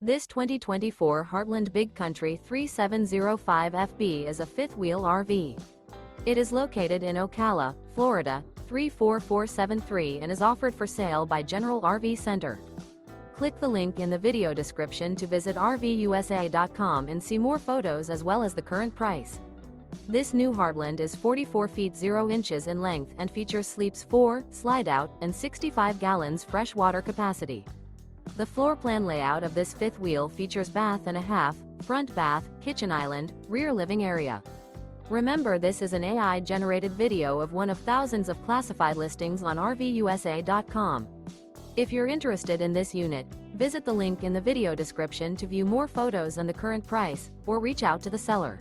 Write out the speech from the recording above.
This 2024 Heartland Big Country 3705FB is a fifth-wheel RV. It is located in Ocala, Florida, 34473 and is offered for sale by General RV Center. Click the link in the video description to visit RVUSA.com and see more photos as well as the current price. This new Heartland is 44 feet 0 inches in length and features sleeps 4, Slideout, and 65 gallons fresh water capacity. The floor plan layout of this fifth wheel features bath and a half, front bath, kitchen island, rear living area. Remember, this is an AI-generated video of one of thousands of classified listings on RVUSA.com. If you're interested in this unit, visit the link in the video description to view more photos and the current price, or reach out to the seller.